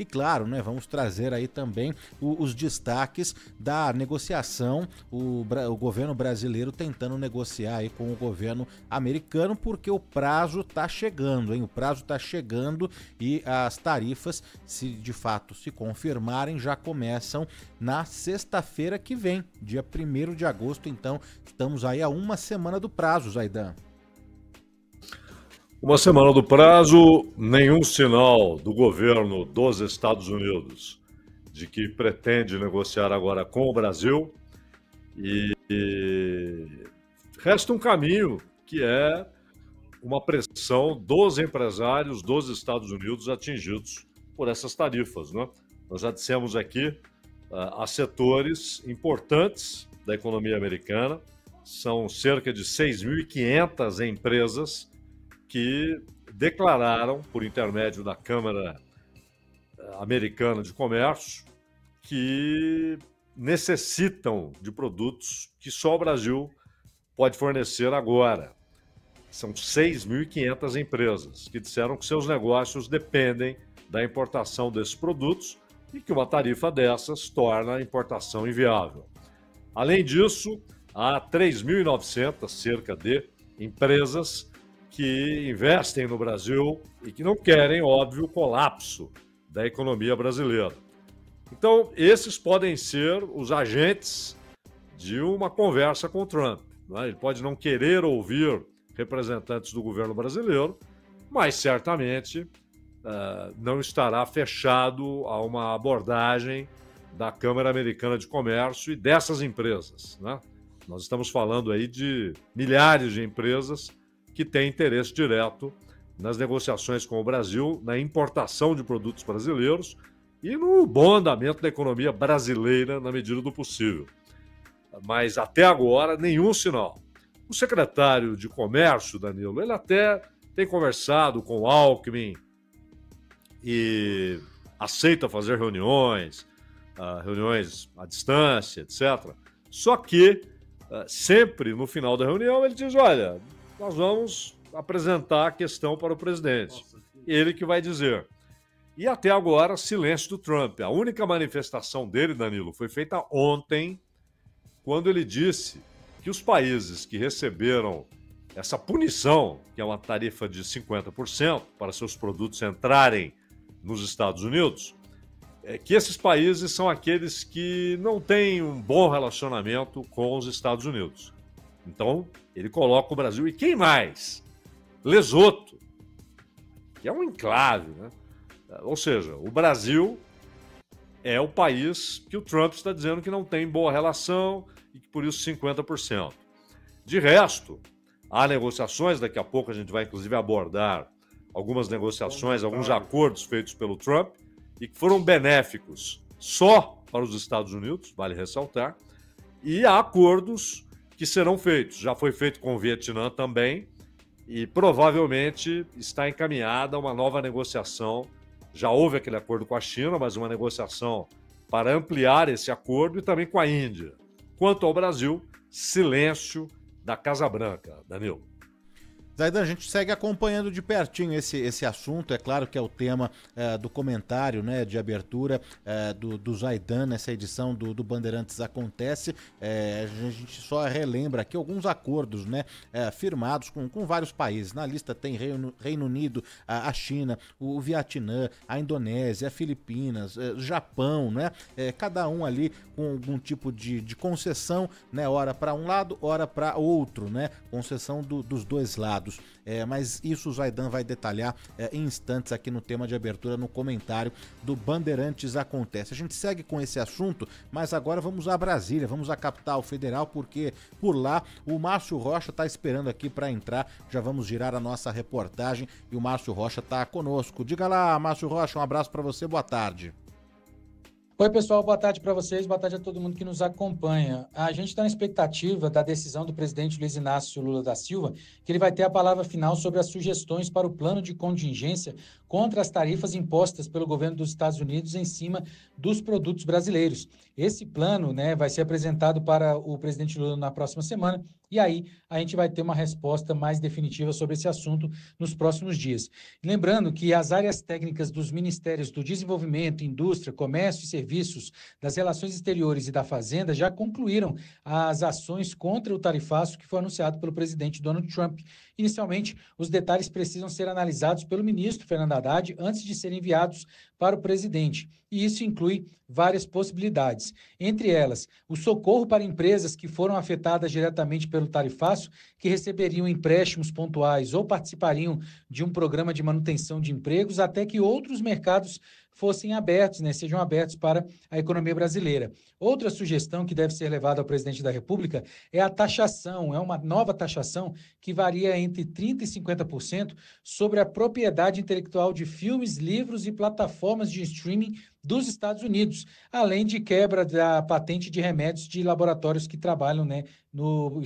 E claro, né, vamos trazer aí também os destaques da negociação, o governo brasileiro tentando negociar aí com o governo americano, porque o prazo está chegando, hein? O prazo está chegando e as tarifas, se de fato se confirmarem, já começam na sexta-feira que vem, dia 1º de agosto. Então, estamos aí a uma semana do prazo, Zaidan. Uma semana do prazo, nenhum sinal do governo dos Estados Unidos de que pretende negociar agora com o Brasil, e resta um caminho que é uma pressão dos empresários dos Estados Unidos atingidos por essas tarifas, né? Nós já dissemos aqui, há setores importantes da economia americana, são cerca de 6.500 empresas que declararam, por intermédio da Câmara Americana de Comércio, que necessitam de produtos que só o Brasil pode fornecer agora. São 6.500 empresas que disseram que seus negócios dependem da importação desses produtos e que uma tarifa dessas torna a importação inviável. Além disso, há 3.900, cerca de, empresas que investem no Brasil e que não querem, óbvio, o colapso da economia brasileira. Então, esses podem ser os agentes de uma conversa com o Trump, né? Ele pode não querer ouvir representantes do governo brasileiro, mas certamente não estará fechado a uma abordagem da Câmara Americana de Comércio e dessas empresas, né? Nós estamos falando aí de milhares de empresas que têm interesse direto nas negociações com o Brasil, na importação de produtos brasileiros e no bom andamento da economia brasileira na medida do possível. Mas até agora, nenhum sinal. O secretário de Comércio, Danilo, ele até tem conversado com o Alckmin e aceita fazer reuniões à distância, etc. Só que, sempre no final da reunião, ele diz, olha, nós vamos apresentar a questão para o presidente. Ele que vai dizer. E até agora, silêncio do Trump. A única manifestação dele, Danilo, foi feita ontem, quando ele disse que os países que receberam essa punição, que é uma tarifa de 50% para seus produtos entrarem nos Estados Unidos, que esses países são aqueles que não têm um bom relacionamento com os Estados Unidos. Então, ele coloca o Brasil. E quem mais? Lesoto, que é um enclave, né? Ou seja, o Brasil é o país que o Trump está dizendo que não tem boa relação e que por isso 50%. De resto, há negociações, daqui a pouco a gente vai inclusive abordar algumas negociações, alguns acordos feitos pelo Trump e que foram benéficos só para os Estados Unidos, vale ressaltar, e há acordos que serão feitos. Já foi feito com o Vietnã também e provavelmente está encaminhada uma nova negociação. Já houve aquele acordo com a China, mas uma negociação para ampliar esse acordo e também com a Índia. Quanto ao Brasil, silêncio da Casa Branca, Danilo. Zaidan, a gente segue acompanhando de pertinho esse assunto. É claro que é o tema do comentário, né, de abertura do Zaidan nessa edição do Bandeirantes Acontece. A gente só relembra aqui alguns acordos, né, firmados com vários países. Na lista tem Reino Unido, a China, o Vietnã, a Indonésia, a Filipinas, Japão, né? Cada um ali com algum tipo de concessão, né? Ora para um lado, ora para outro, né? Concessão dos dois lados. Mas isso o Zaidan vai detalhar em instantes aqui no tema de abertura, no comentário do Bandeirantes Acontece. A gente segue com esse assunto, mas agora vamos a Brasília, vamos à capital federal, porque por lá o Márcio Rocha está esperando aqui para entrar. Já vamos girar a nossa reportagem e o Márcio Rocha está conosco. Diga lá, Márcio Rocha, um abraço para você, boa tarde. Oi, pessoal, boa tarde para vocês, boa tarde a todo mundo que nos acompanha. A gente está na expectativa da decisão do presidente Luiz Inácio Lula da Silva, que ele vai ter a palavra final sobre as sugestões para o plano de contingência contra as tarifas impostas pelo governo dos Estados Unidos em cima dos produtos brasileiros. Esse plano, né, vai ser apresentado para o presidente Lula na próxima semana E aí a gente vai ter uma resposta mais definitiva sobre esse assunto nos próximos dias. Lembrando que as áreas técnicas dos Ministérios do Desenvolvimento, Indústria, Comércio e Serviços, das Relações Exteriores e da Fazenda já concluíram as ações contra o tarifaço que foi anunciado pelo presidente Donald Trump. Inicialmente, os detalhes precisam ser analisados pelo ministro Fernando Haddad antes de serem enviados para o presidente. E isso inclui várias possibilidades. Entre elas, o socorro para empresas que foram afetadas diretamente pelo tarifaço, que receberiam empréstimos pontuais ou participariam de um programa de manutenção de empregos, até que outros mercados fossem abertos, né, sejam abertos para a economia brasileira. Outra sugestão que deve ser levada ao presidente da República é a taxação, é uma nova taxação que varia entre 30% e 50% sobre a propriedade intelectual de filmes, livros e plataformas de streaming dos Estados Unidos, além de quebra da patente de remédios de laboratórios que trabalham, né, nos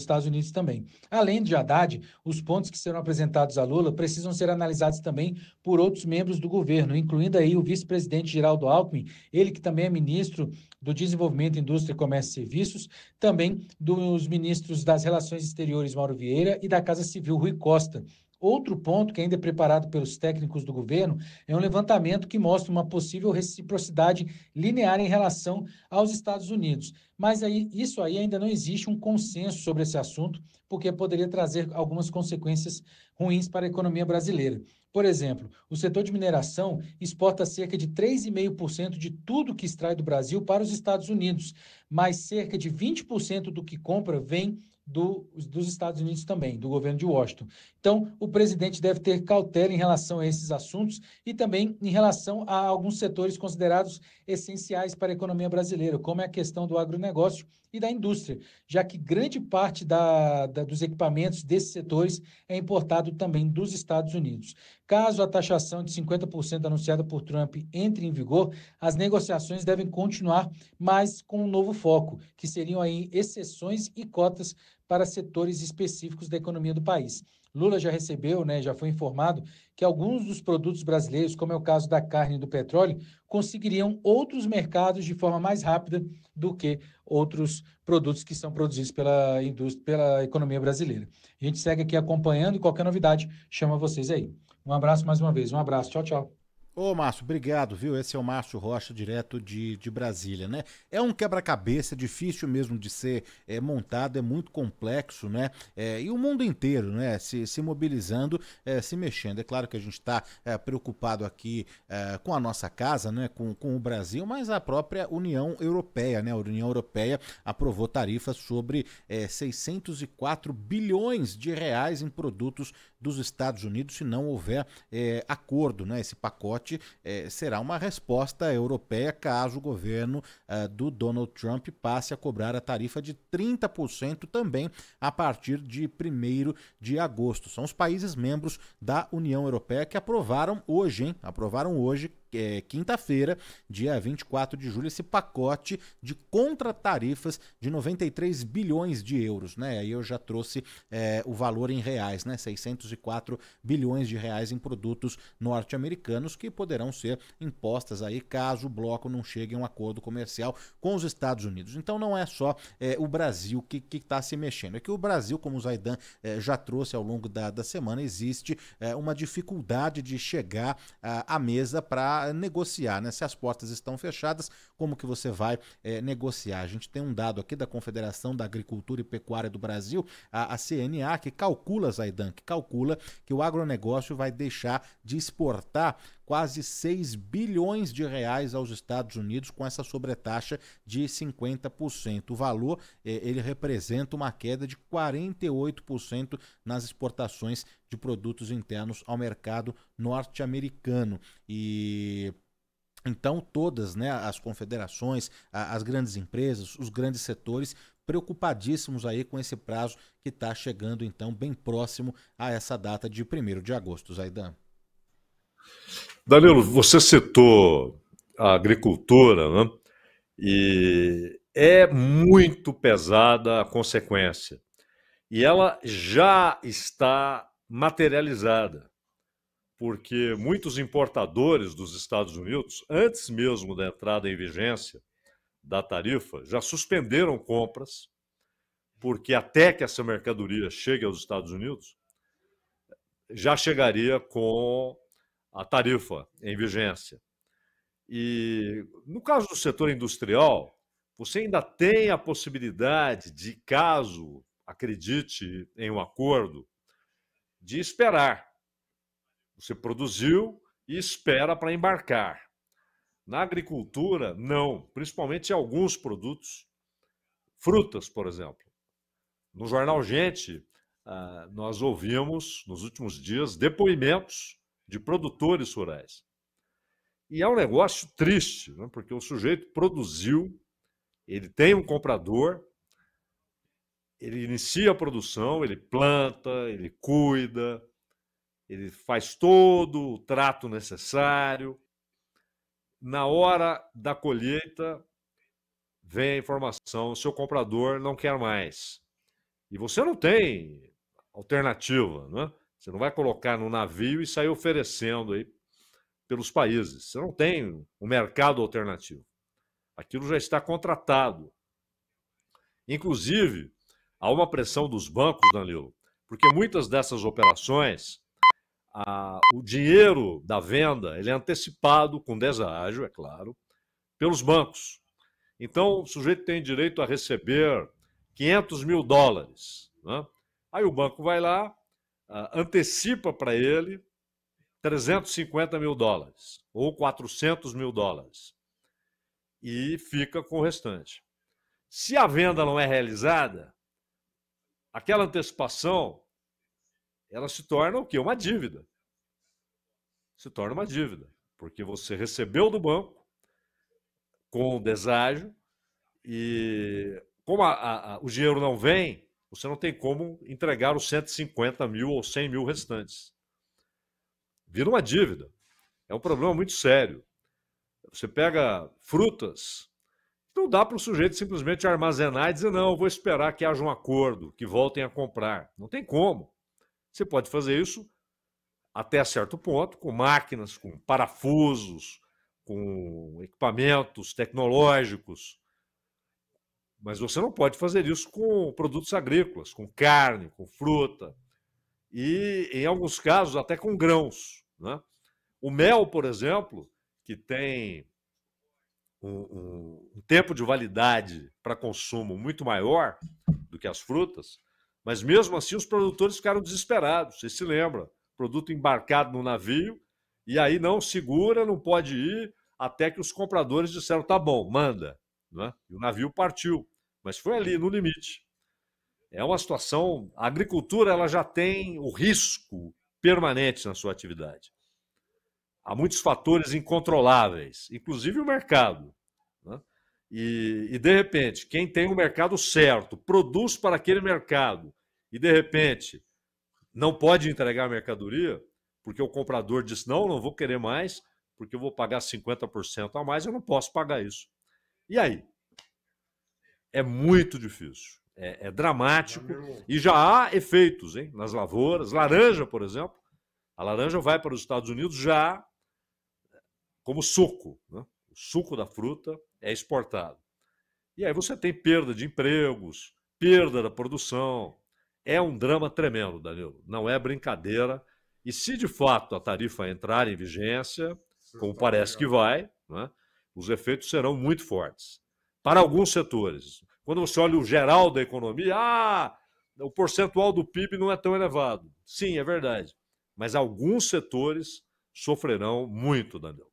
Estados Unidos também. Além de Haddad, os pontos que serão apresentados a Lula precisam ser analisados também por outros membros do governo, incluindo aí o vice-presidente Geraldo Alckmin, ele que também é ministro do Desenvolvimento, Indústria, Comércio e Serviços, também dos ministros das Relações Exteriores, Mauro Vieira, e da Casa Civil, Rui Costa. Outro ponto que ainda é preparado pelos técnicos do governo é um levantamento que mostra uma possível reciprocidade linear em relação aos Estados Unidos. Mas isso aí ainda não existe um consenso sobre esse assunto, porque poderia trazer algumas consequências ruins para a economia brasileira. Por exemplo, o setor de mineração exporta cerca de 3,5% de tudo que extrai do Brasil para os Estados Unidos, mas cerca de 20% do que compra vem dos Estados Unidos também, do governo de Washington. Então, o presidente deve ter cautela em relação a esses assuntos e também em relação a alguns setores considerados essenciais para a economia brasileira, como é a questão do agronegócio e da indústria, já que grande parte dos equipamentos desses setores é importado também dos Estados Unidos. Caso a taxação de 50% anunciada por Trump entre em vigor, as negociações devem continuar, mas com um novo foco, que seriam aí exceções e cotas para setores específicos da economia do país. Lula já recebeu, né, já foi informado que alguns dos produtos brasileiros, como é o caso da carne e do petróleo, conseguiriam outros mercados de forma mais rápida do que outros produtos que são produzidos pela indústria, pela economia brasileira. A gente segue aqui acompanhando e qualquer novidade chama vocês aí. Um abraço mais uma vez. Um abraço. Tchau, tchau. Ô, Márcio, obrigado, viu? Esse é o Márcio Rocha, direto de Brasília, né? É um quebra-cabeça, difícil mesmo de ser montado, é muito complexo, né? E o mundo inteiro, né? Se mobilizando, se mexendo. É claro que a gente está preocupado aqui com a nossa casa, né? Com o Brasil, mas a própria União Europeia, né? A União Europeia aprovou tarifas sobre 604 bilhões de reais em produtos dos Estados Unidos se não houver acordo, né? Esse pacote será uma resposta europeia caso o governo do Donald Trump passe a cobrar a tarifa de 30% também a partir de 1º de agosto. São os países membros da União Europeia que aprovaram hoje, hein? Aprovaram hoje, quinta-feira, dia 24 de julho, esse pacote de contratarifas de 93 bilhões de euros, né? Aí eu já trouxe o valor em reais, né? 604 bilhões de reais em produtos norte-americanos que poderão ser impostas aí caso o bloco não chegue a um acordo comercial com os Estados Unidos. Então não é só o Brasil que está se mexendo, é que o Brasil, como o Zaidan já trouxe ao longo da semana, existe uma dificuldade de chegar à mesa para negociar, né? Se as portas estão fechadas, como que você vai negociar? A gente tem um dado aqui da Confederação da Agricultura e Pecuária do Brasil, a CNA, que calcula, Zaidan, que o agronegócio vai deixar de exportar quase 6 bilhões de reais aos Estados Unidos com essa sobretaxa de 50%. O valor, ele representa uma queda de 48% nas exportações de produtos internos ao mercado norte-americano. E então todas, né, as confederações, as grandes empresas, os grandes setores preocupadíssimos aí com esse prazo que está chegando então bem próximo a essa data de 1º de agosto, Zaidan. Danilo, você citou a agricultura, né? E é muito pesada a consequência. E ela já está materializada, porque muitos importadores dos Estados Unidos, antes mesmo da entrada em vigência da tarifa, já suspenderam compras, porque até que essa mercadoria chegue aos Estados Unidos, já chegaria com a tarifa em vigência. E no caso do setor industrial, você ainda tem a possibilidade de, caso acredite em um acordo, de esperar. Você produziu e espera para embarcar. Na agricultura, não, principalmente em alguns produtos, frutas, por exemplo. No jornal Gente, nós ouvimos, nos últimos dias, depoimentos de produtores rurais. E é um negócio triste, né? Porque o sujeito produziu, ele tem um comprador, ele inicia a produção, ele planta, ele cuida, ele faz todo o trato necessário. Na hora da colheita, vem a informação, o seu comprador não quer mais. E você não tem alternativa, né? Você não vai colocar no navio e sair oferecendo aí pelos países. Você não tem um mercado alternativo. Aquilo já está contratado. Inclusive, há uma pressão dos bancos, Danilo, porque muitas dessas operações, o dinheiro da venda ele é antecipado com deságio, é claro, pelos bancos. Então, o sujeito tem direito a receber 500 mil dólares. Né? Aí o banco vai lá, antecipa para ele 350 mil dólares ou 400 mil dólares e fica com o restante. Se a venda não é realizada, aquela antecipação ela se torna o quê? Uma dívida. Se torna uma dívida, porque você recebeu do banco com deságio e como o dinheiro não vem, você não tem como entregar os 150 mil ou 100 mil restantes. Vira uma dívida. É um problema muito sério. Você pega frutas, não dá para o sujeito simplesmente armazenar e dizer, não, eu vou esperar que haja um acordo, que voltem a comprar. Não tem como. Você pode fazer isso até certo ponto, com máquinas, com parafusos, com equipamentos tecnológicos. Mas você não pode fazer isso com produtos agrícolas, com carne, com fruta. E, em alguns casos, até com grãos. Né? O mel, por exemplo, que tem um tempo de validade para consumo muito maior do que as frutas, mas mesmo assim os produtores ficaram desesperados. Você se lembra? Produto embarcado no navio, e aí não segura, não pode ir, até que os compradores disseram, tá bom, manda. Né? E o navio partiu, mas foi ali, no limite. É uma situação... A agricultura ela já tem o risco permanente na sua atividade. Há muitos fatores incontroláveis, inclusive o mercado. Né? E, de repente, quem tem o mercado certo, produz para aquele mercado, e, de repente, não pode entregar a mercadoria, porque o comprador diz, não vou querer mais, porque eu vou pagar 50% a mais, eu não posso pagar isso. E aí? É muito difícil. É dramático e já há efeitos, hein, nas lavouras. Laranja, por exemplo. A laranja vai para os Estados Unidos já como suco. Né? O suco da fruta é exportado. E aí você tem perda de empregos, perda da produção. É um drama tremendo, Danilo. Não é brincadeira. E se de fato a tarifa entrar em vigência, como parece que vai, né, os efeitos serão muito fortes. Para alguns setores. Quando você olha o geral da economia, o percentual do PIB não é tão elevado. Sim, é verdade. Mas alguns setores sofrerão muito, Danilo.